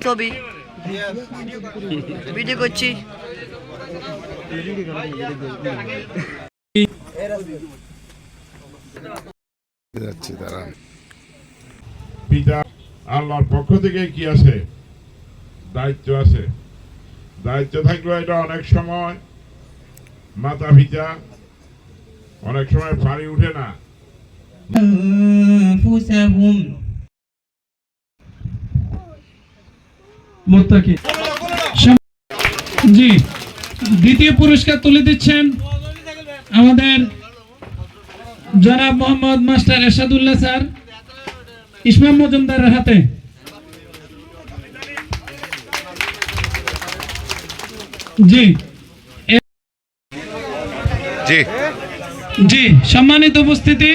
ছবি ভিডিও করছি। পিতা আল্লাহর পক্ষ থেকে কি আছে? দায়িত্ব আছে। দায়িত্ব থাকলেও এটা অনেক সময় মাতা পিতা অনেক সময় পারি উঠে না। জি, দ্বিতীয় পুরস্কার তুলে দিচ্ছেন আমাদের জনাব মোহাম্মদ মাস্টার এরশাদুল্লাহ স্যার ইসমাম মজুমদারের হাতে। জি জি জি, সম্মানিত উপস্থিতি,